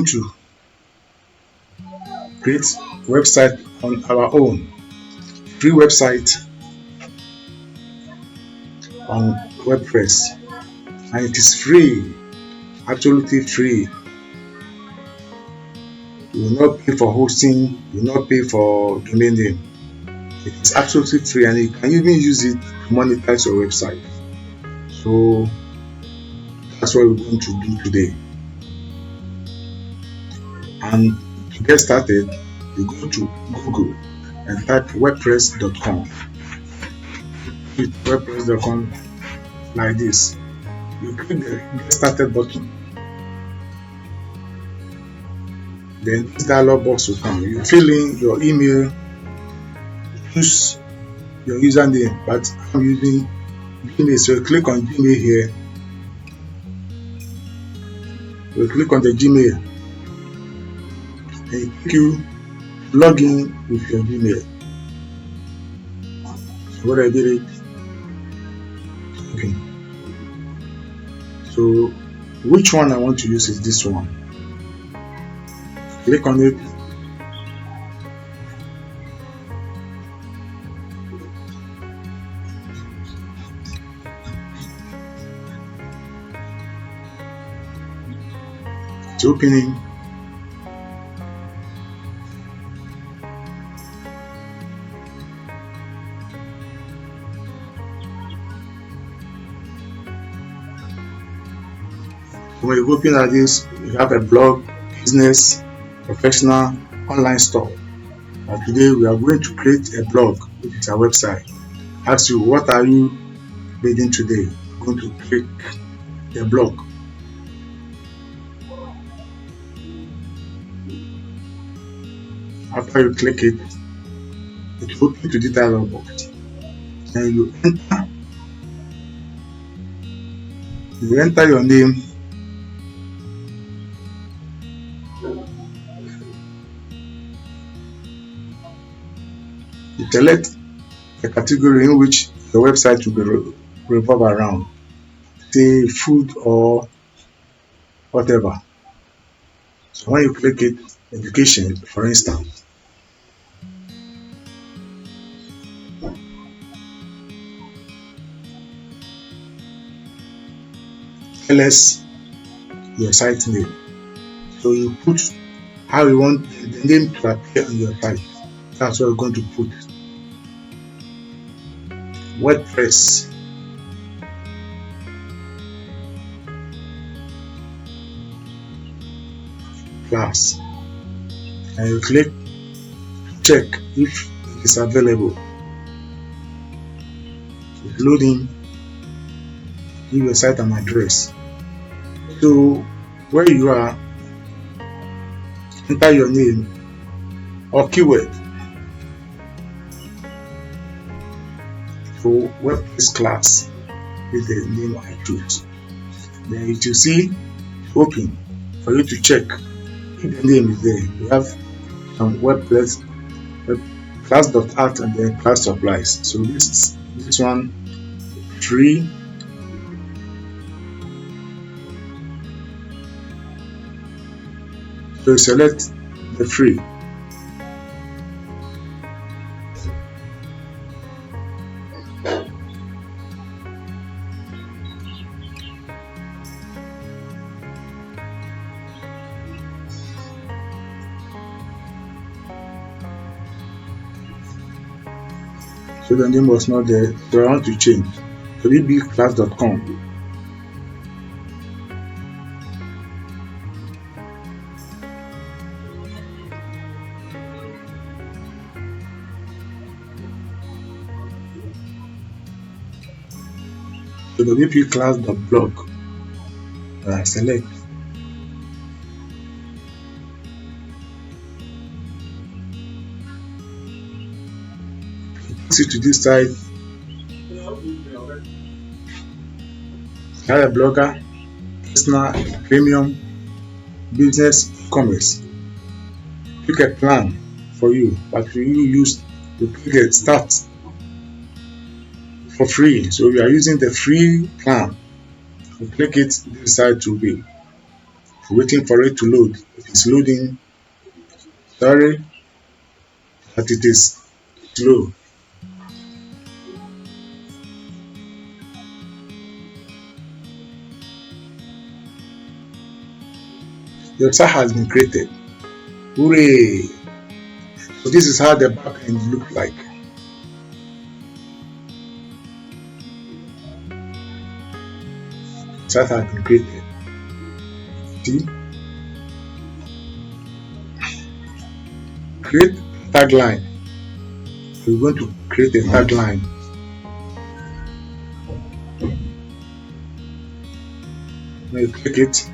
to create website on our own, free website on WordPress, and it is free, absolutely free. You will not pay for hosting, you will not pay for domain name. It is absolutely free, and you can even use it to monetize your website. So that's what we're going to do today. And to get started, you go to Google and type WordPress.com. Hit WordPress.com like this. You click the Get Started button. Then this dialog box will come. You fill in your email, use your username, but I'm using Gmail, so you click on Gmail here. You click on the Gmail and you log in with your Gmail. So what I did it. Okay. So which one I want to use is this one. Click on it. It's opening. When you open at this, you have a blog, business, professional, online store. And today we are going to create a blog, which is a website. Ask you, what are you building today? I'm going to click the blog. After you click it, it will open to the dialog box. And you enter your name. You select the category in which the website will be revolve around, say food or whatever. So when you click it, education, for instance, LS your site name. So you put how you want the name to appear on your site. That's what we're going to put. WordPress. Class. And you click check if it is available. It's loading. Give your site an address. So where you are, enter your name or keyword. For WordPress class is the name I choose. Then you will see open for you to check if the name is there. You have some WordPress class.art and then class supplies. So this one free. So you select the free. So the name was not there, so I want to change. So it be class.com. So the WP class.blog. Select. It takes you to this side. Have a blogger, personal, premium, business, e-commerce. Pick a plan for you, but you use to pick a start for free. So we are using the free plan. You click it, decide to be. waiting for it to load. It's loading. Sorry that it is slow. Your website has been created. Hooray! So this is how the backend look like. Website has been created. See? Create tagline. We're going to create a tagline. When you click it,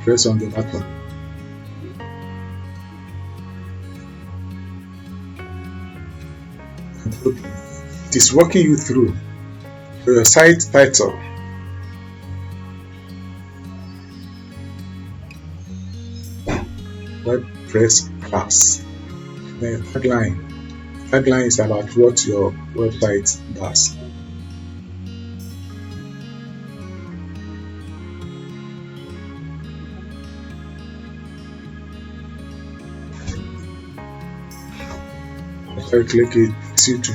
press on the button. It is walking you through your site title. WordPress class. The tagline. Tagline is about what your website does. After you click it, see to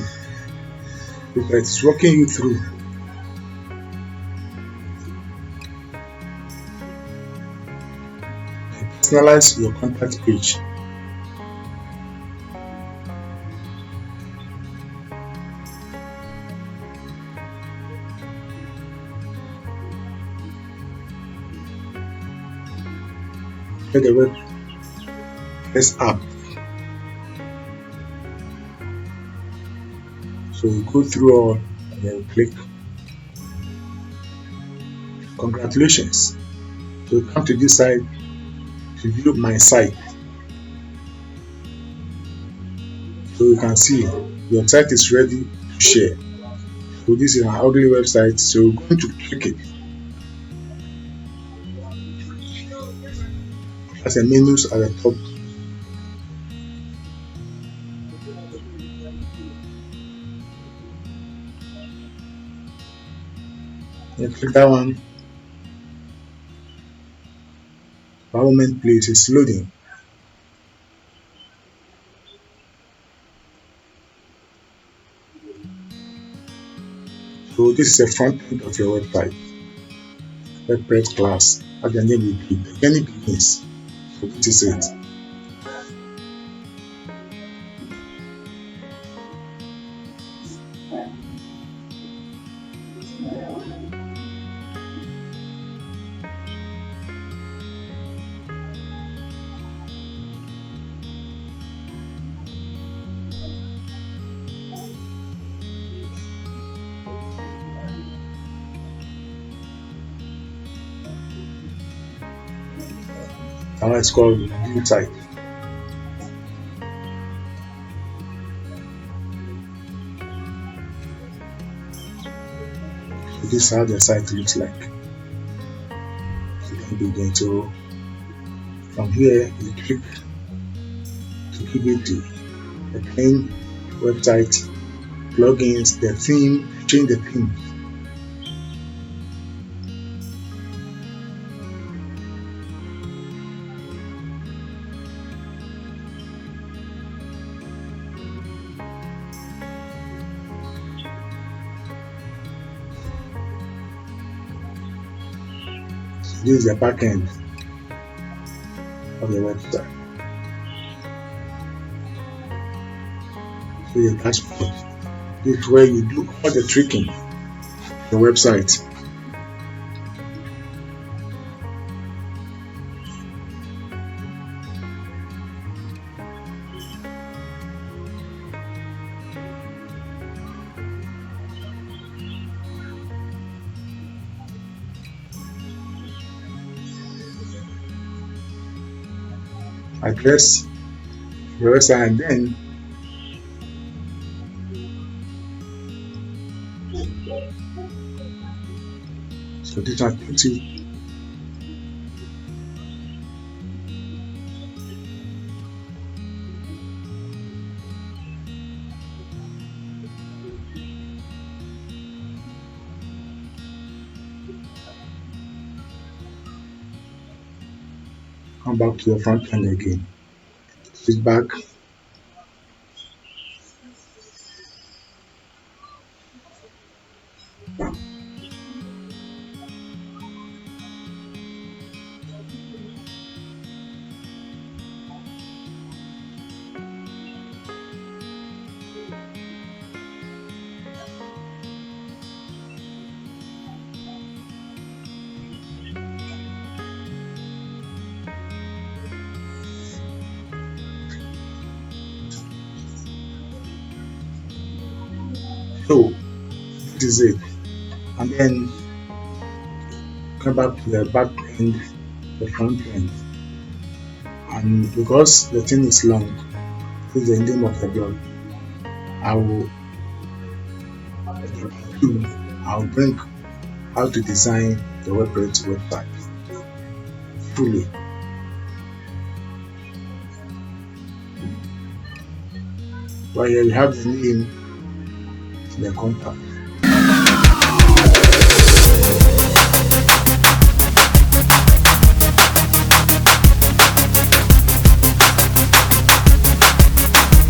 it's walking you through. Personalize your contact page. Get the WordPress app. So you go through all and then click. Congratulations. So you come to this side to view my site. So you can see your site is ready to share. So this is an ugly website, so we're going to click it. As a menus at the top. You click that one. Environment place is loading. So this is a front end of your website. WordPress class. At the name will be beginning begins. So this is it. Now it's called view type. So this is how the site looks like. So you can begin to, from here you click to give it the plain website, plugins, the theme, change the theme. This is the back end of the website. So your dashboard. This is where you do all the tricking the website. Address your website, and then so this one puts you come back to your front end again, switch back. So this is it. And then come back to the back end, the front end. And because the thing is long, this is the name of the blog. I'll bring how to design the WordPress website fully. While you have the name, the contact.